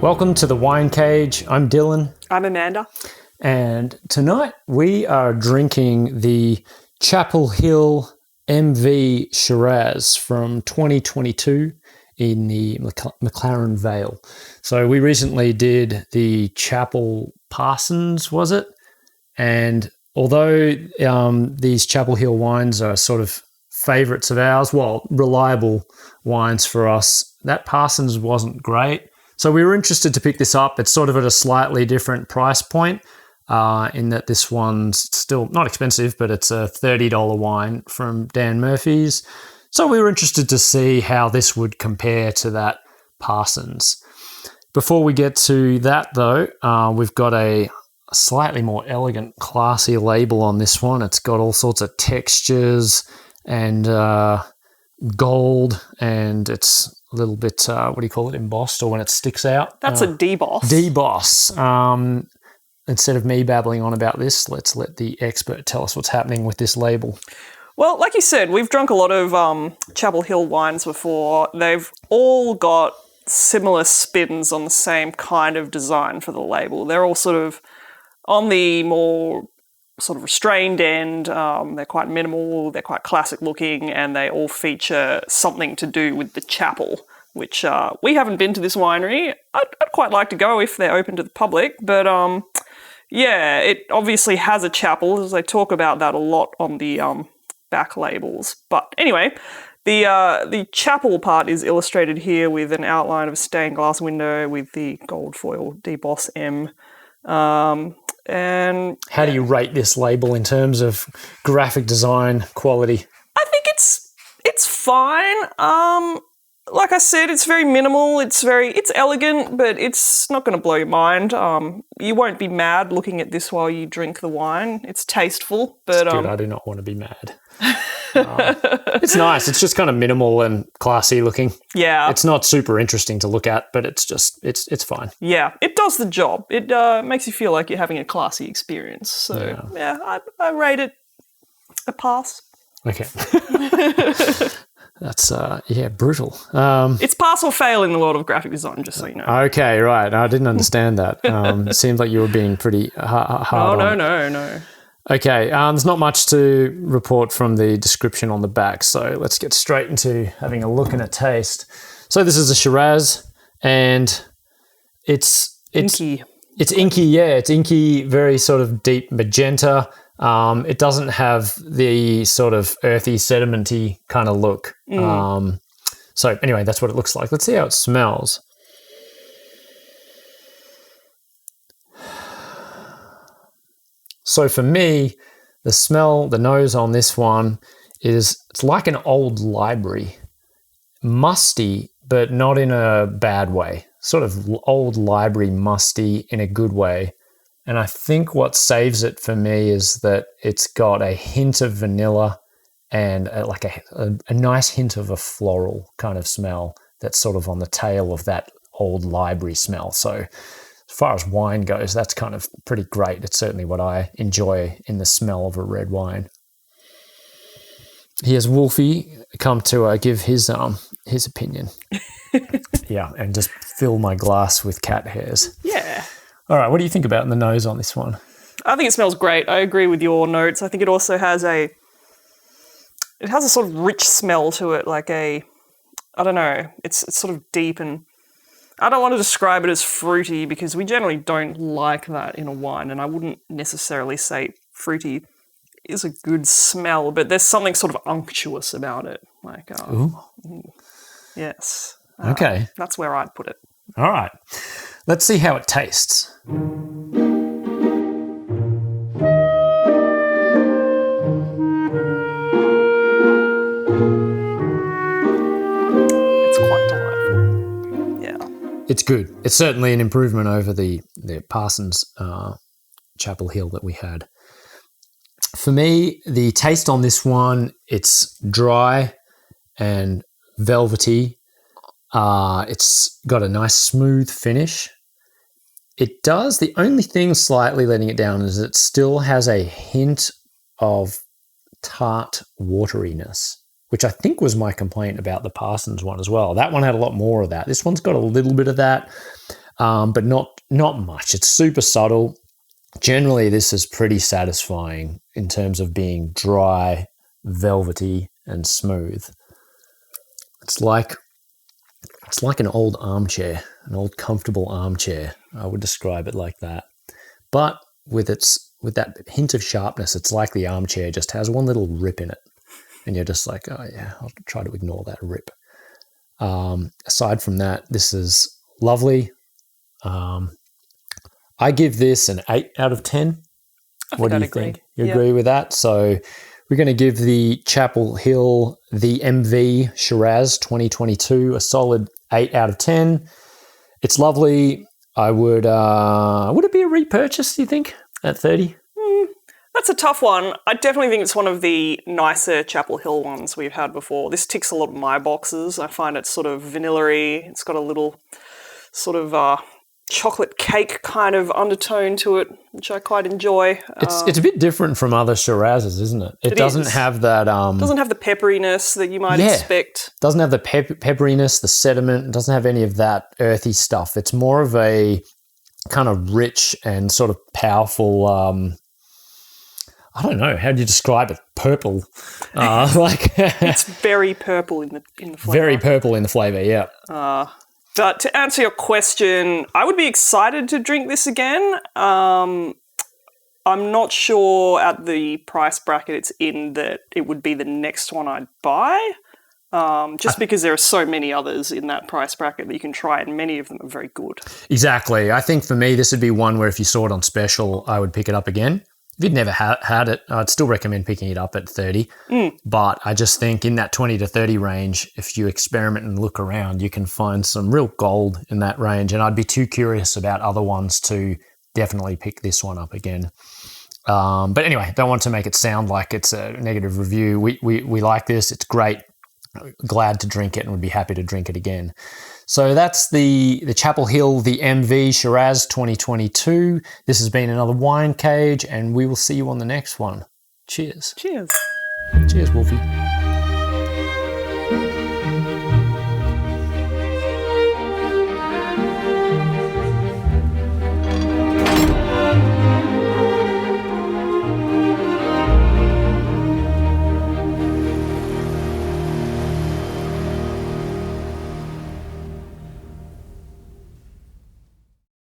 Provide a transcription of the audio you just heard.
Welcome to the Wine Cage. I'm Dylan. I'm Amanda. And tonight we are drinking the Chapel Hill MV Shiraz from 2022 in the McLaren Vale. So we recently did the Chapel Parsons, was it? And although these Chapel Hill wines are sort of favourites of ours, well, reliable wines for us, that Parsons wasn't great. So we were interested to pick this up. It's sort of at a slightly different price point in that this one's still not expensive, but it's a $30 wine from Dan Murphy's. So we were interested to see how this would compare to that Parsons. Before we get to that, though, we've got a slightly more elegant, classy label on this one. It's got all sorts of textures and gold, and it's a little bit, what do you call it, embossed, or when it sticks out? That's a deboss. Deboss. Instead of me babbling on about this, let's let the expert tell us what's happening with this label. Well, like you said, we've drunk a lot of Chapel Hill wines before. They've all got similar spins on the same kind of design for the label. They're all sort of on the more sort of restrained end. They're quite minimal, they're quite classic looking, and they all feature something to do with the chapel, which we haven't been to this winery. I'd quite like to go if they're open to the public, but yeah, it obviously has a chapel, as they talk about that a lot on the back labels. But anyway, the chapel part is illustrated here with an outline of a stained glass window with the gold foil deboss M. And how do you rate this label in terms of graphic design quality? I think it's fine. Like I said, it's very minimal. It's elegant, but it's not going to blow your mind. You won't be mad looking at this while you drink the wine. It's tasteful, but it's good. I do not want to be mad. It's nice. It's just kind of minimal and classy looking. Yeah. It's not super interesting to look at, but it's fine. Yeah, it does the job. It makes you feel like you're having a classy experience. So yeah, I rate it a pass. Okay. That's brutal. It's pass or fail in the world of graphic design, just so you know. Okay, right. I didn't understand that. It seemed like you were being pretty hard. No. Okay, there's not much to report from the description on the back, so let's get straight into having a look and a taste. So this is a Shiraz, and it's inky. It's inky, yeah. It's inky, very sort of deep magenta. It doesn't have the sort of earthy, sedimenty kind of look. So anyway, that's what it looks like. Let's see how it smells. So for me, the nose on this one it's like an old library. Musty, but not in a bad way. Sort of old library musty in a good way. And I think what saves it for me is that it's got a hint of vanilla and a nice hint of a floral kind of smell that's sort of on the tail of that old library smell. So as far as wine goes, that's kind of pretty great. It's certainly what I enjoy in the smell of a red wine. Here's Wolfie come to give his opinion. Yeah, and just fill my glass with cat hairs. Yeah. All right, what do you think about the nose on this one? I think it smells great. I agree with your notes. I think it also has a sort of rich smell to it, I don't know, it's sort of deep, and I don't want to describe it as fruity because we generally don't like that in a wine, and I wouldn't necessarily say fruity is a good smell, but there's something sort of unctuous about it. Yes. Okay. That's where I'd put it. All right. Let's see how it tastes. it's good. It's certainly an improvement over the Parsons Chapel Hill that we had. For me, the taste on this one, it's dry and velvety. It's got a nice smooth finish. It does. The only thing slightly letting it down is it still has a hint of tart wateriness, which I think was my complaint about the Parsons one as well. That one had a lot more of that. This one's got a little bit of that, but not much. It's super subtle. Generally, this is pretty satisfying in terms of being dry, velvety, and smooth. It's like an old armchair, an old comfortable armchair. I would describe it like that. But with that hint of sharpness, it's like the armchair just has one little rip in it. And you're just like, oh yeah, I'll try to ignore that rip. Aside from that, this is lovely. I give this an 8 out of 10. What do you think? You agree with that? So we're going to give the Chapel Hill, the MV Shiraz 2022, a solid 8 out of 10. It's lovely. Would it be a repurchase, do you think, at 30? That's a tough one. I definitely think it's one of the nicer Chapel Hill ones we've had before. This ticks a lot of my boxes. I find it sort of vanilla-y. It's got a little sort of chocolate cake kind of undertone to it, which I quite enjoy. It's a bit different from other Shirazes, isn't it? It doesn't have that... doesn't have the pepperiness that you might expect. Doesn't have the pepperiness, the sediment. It doesn't have any of that earthy stuff. It's more of a kind of rich and sort of powerful... I don't know. How do you describe it? Purple. It's very purple in the flavour. Very purple in the flavour, yeah. But to answer your question, I would be excited to drink this again. I'm not sure at the price bracket it's in that it would be the next one I'd buy. Because there are so many others in that price bracket that you can try, and many of them are very good. Exactly. I think for me, this would be one where if you saw it on special, I would pick it up again. If you'd never had it, I'd still recommend picking it up at 30. But I just think in that 20 to 30 range, if you experiment and look around, you can find some real gold in that range. And I'd be too curious about other ones to definitely pick this one up again. But anyway, don't want to make it sound like it's a negative review. We like this. It's great. Glad to drink it and would be happy to drink it again. So that's the Chapel Hill, the MV Shiraz 2022. This has been another Wine Cage, and we will see you on the next one. Cheers. Cheers. Cheers, Wolfie.